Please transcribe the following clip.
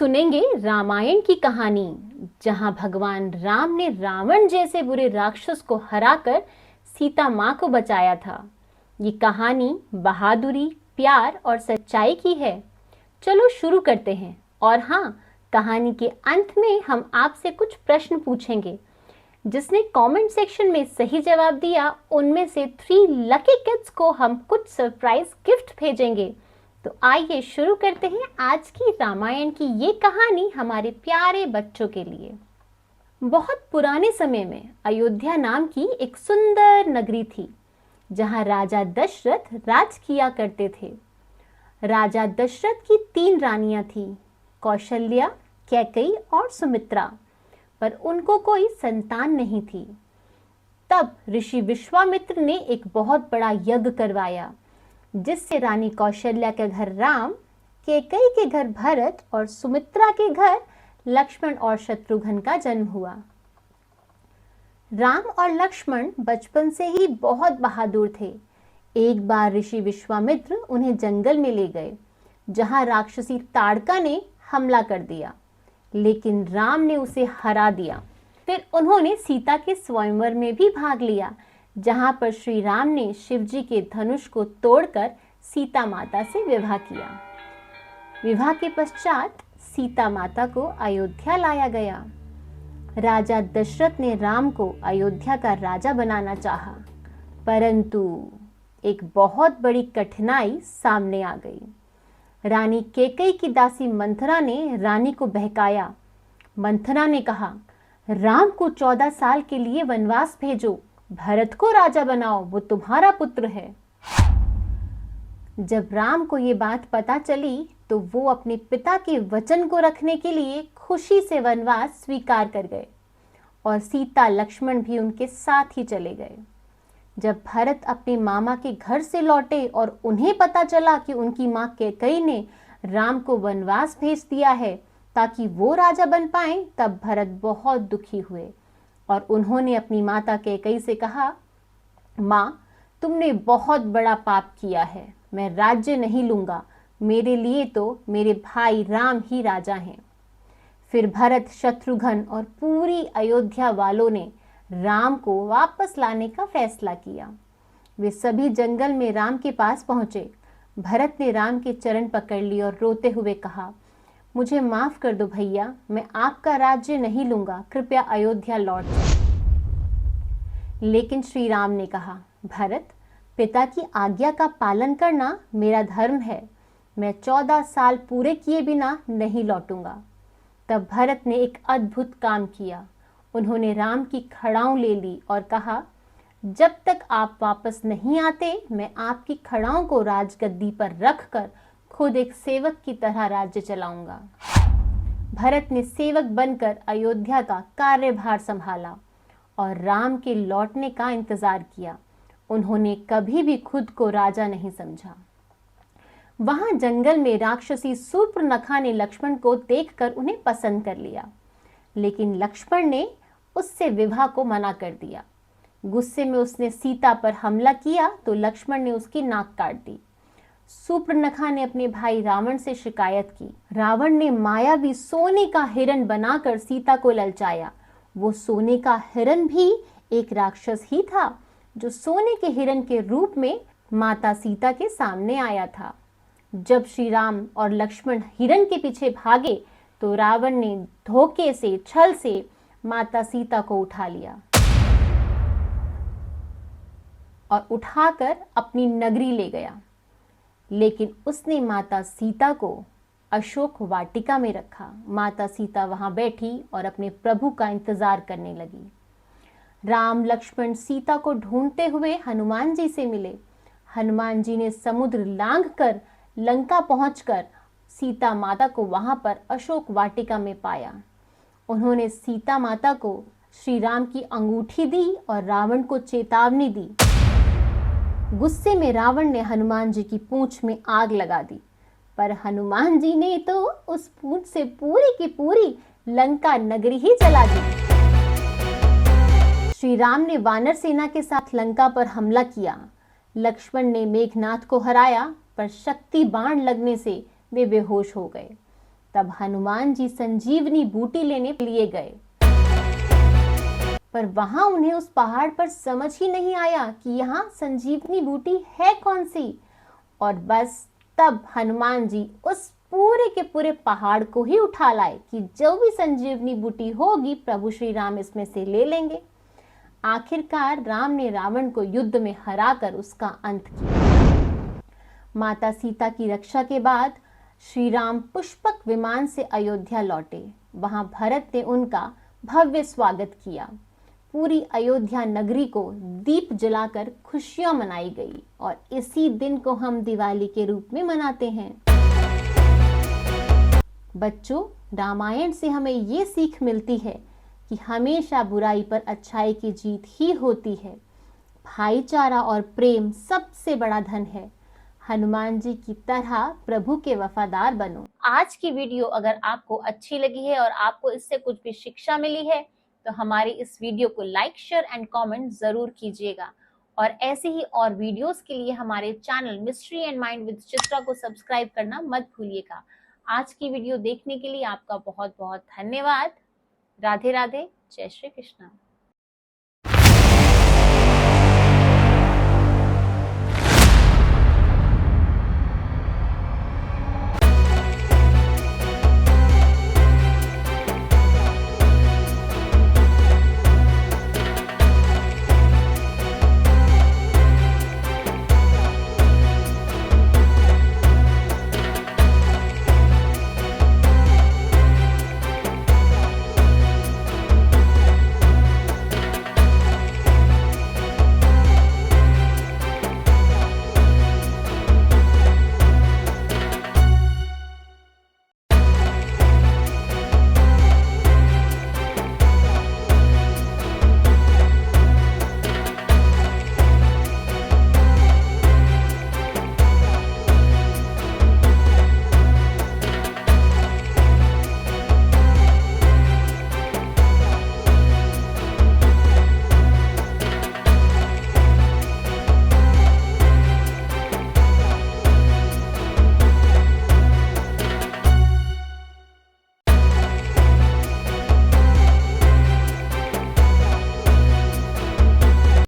सुनेंगे रामायण की कहानी, जहां भगवान राम ने रावण जैसे बुरे राक्षस को हराकर सीता मां को बचाया था। ये कहानी बहादुरी, प्यार और सच्चाई की है। चलो शुरू करते हैं। और हाँ, कहानी के अंत में हम आपसे कुछ प्रश्न पूछेंगे। जिसने कमेंट सेक्शन में सही जवाब दिया, उनमें से 3 लकी किड्स को हम कुछ सरप्राइज गिफ्ट भेजेंगे। तो आइए शुरू करते हैं आज की रामायण की ये कहानी हमारे प्यारे बच्चों के लिए। बहुत पुराने समय में अयोध्या नाम की एक सुंदर नगरी थी, जहां राजा दशरथ राज किया करते थे। राजा दशरथ की 3 रानियां थीं, कौशल्या, कैकेयी और सुमित्रा, पर उनको कोई संतान नहीं थी। तब ऋषि विश्वामित्र ने एक बहुत बड़ा यज्ञ करवाया, जिससे रानी कौशल्या के घर राम, कैकेयी के घर भरत और सुमित्रा के घर लक्ष्मण और शत्रुघ्न का जन्म हुआ। राम और लक्ष्मण बचपन से ही बहुत बहादुर थे। एक बार ऋषि विश्वामित्र उन्हें जंगल में ले गए, जहां राक्षसी ताड़का ने हमला कर दिया, लेकिन राम ने उसे हरा दिया। फिर उन्होंने सीता के स्वयंवर में भी भाग लिया, जहां पर श्री राम ने शिव जी के धनुष को तोड़कर सीता माता से विवाह किया। विवाह के पश्चात सीता माता को अयोध्या लाया गया। राजा दशरथ ने राम को अयोध्या का राजा बनाना चाहा, परंतु एक बहुत बड़ी कठिनाई सामने आ गई। रानी कैकेयी की दासी मंथरा ने रानी को बहकाया। मंथरा ने कहा, राम को 14 साल के लिए वनवास भेजो, भरत को राजा बनाओ, वो तुम्हारा पुत्र है। जब राम को ये बात पता चली, तो वो अपने पिता के वचन को रखने के लिए खुशी से वनवास स्वीकार कर गए और सीता लक्ष्मण भी उनके साथ ही चले गए। जब भरत अपने मामा के घर से लौटे और उन्हें पता चला कि उनकी मां कैकेयी ने राम को वनवास भेज दिया है ताकि वो राजा बन पाए, तब भरत बहुत दुखी हुए और उन्होंने अपनी माता कैकेयी से कहा, मां, तुमने बहुत बड़ा पाप किया है, मैं राज्य नहीं लूंगा, मेरे लिए तो मेरे भाई राम ही राजा हैं। फिर भरत, शत्रुघ्न और पूरी अयोध्या वालों ने राम को वापस लाने का फैसला किया। वे सभी जंगल में राम के पास पहुंचे। भरत ने राम के चरण पकड़ लिए और रोते हुए कहा, मुझे माफ कर दो भैया, मैं आपका राज्य नहीं लूंगा, कृपया अयोध्या लौट जाओ। लेकिन श्री राम ने कहा, भरत, पिता की आज्ञा का पालन करना मेरा धर्म है, मैं 14 साल पूरे किए बिना नहीं लौटूंगा। तब भरत ने एक अद्भुत काम किया। उन्होंने राम की खड़ाऊं ले ली और कहा, जब तक आप वापस नहीं आते, मैं आपकी खड़ाऊं को राजगद्दी पर रखकर खुद एक सेवक की तरह राज्य चलाऊंगा। भरत ने सेवक बनकर अयोध्या का कार्यभार संभाला और राम के लौटने का इंतजार किया। उन्होंने कभी भी खुद को राजा नहीं समझा। वहां जंगल में राक्षसी शूर्पणखा ने लक्ष्मण को देखकर उन्हें पसंद कर लिया, लेकिन लक्ष्मण ने उससे विवाह को मना कर दिया। गुस्से में उसने सीता पर हमला किया तो लक्ष्मण ने उसकी नाक काट दी। शूर्पणखा ने अपने भाई रावण से शिकायत की। रावण ने मायावी सोने का हिरण बनाकर सीता को ललचाया। वो सोने का हिरण भी एक राक्षस ही था, जो सोने के हिरण के रूप में माता सीता के सामने आया था। जब श्री राम और लक्ष्मण हिरण के पीछे भागे, तो रावण ने धोखे से, छल से माता सीता को उठा लिया और उठाकर अपनी नगरी ले गया। लेकिन उसने माता सीता को अशोक वाटिका में रखा। माता सीता वहां बैठी और अपने प्रभु का इंतजार करने लगी। राम, लक्ष्मण सीता को ढूंढते हुए हनुमान जी से मिले। हनुमान जी ने समुद्र लांघकर लंका पहुंचकर सीता माता को वहां पर अशोक वाटिका में पाया। उन्होंने सीता माता को श्री राम की अंगूठी दी और रावण को चेतावनी दी। गुस्से में रावण ने हनुमान जी की पूंछ में आग लगा दी, पर हनुमान जी ने तो उस पूंछ से पूरी की पूरी लंका नगरी ही जला दी। श्री राम ने वानर सेना के साथ लंका पर हमला किया। लक्ष्मण ने मेघनाथ को हराया, पर शक्ति बाण लगने से वे बेहोश हो गए। तब हनुमान जी संजीवनी बूटी लेने के लिए गए, पर वहां उन्हें उस पहाड़ पर समझ ही नहीं आया कि यहाँ संजीवनी बूटी है कौन सी। और बस तब हनुमान जी उस पूरे के पूरे पहाड़ को ही उठा लाए कि जो भी संजीवनी बूटी होगी प्रभु श्री राम इसमें से ले लेंगे। आखिरकार राम ने रावण को युद्ध में हराकर उसका अंत किया। माता सीता की रक्षा के बाद श्री राम पुष्पक विमान से अयोध्या लौटे। वहां भरत ने उनका भव्य स्वागत किया। पूरी अयोध्या नगरी को दीप जलाकर खुशियां मनाई गई और इसी दिन को हम दिवाली के रूप में मनाते हैं। बच्चों, रामायण से हमें ये सीख मिलती है कि हमेशा बुराई पर अच्छाई की जीत ही होती है। भाईचारा और प्रेम सबसे बड़ा धन है। हनुमान जी की तरह प्रभु के वफादार बनो। आज की वीडियो अगर आपको अच्छी लगी है और आपको इससे कुछ भी शिक्षा मिली है तो हमारी इस वीडियो को लाइक, शेयर एंड कमेंट जरूर कीजिएगा। और ऐसे ही और वीडियोस के लिए हमारे channel mystery and mind with Chitra को सब्सक्राइब करना मत भूलिएगा। आज की वीडियो देखने के लिए आपका बहुत बहुत धन्यवाद। राधे राधे, जय श्री कृष्ण।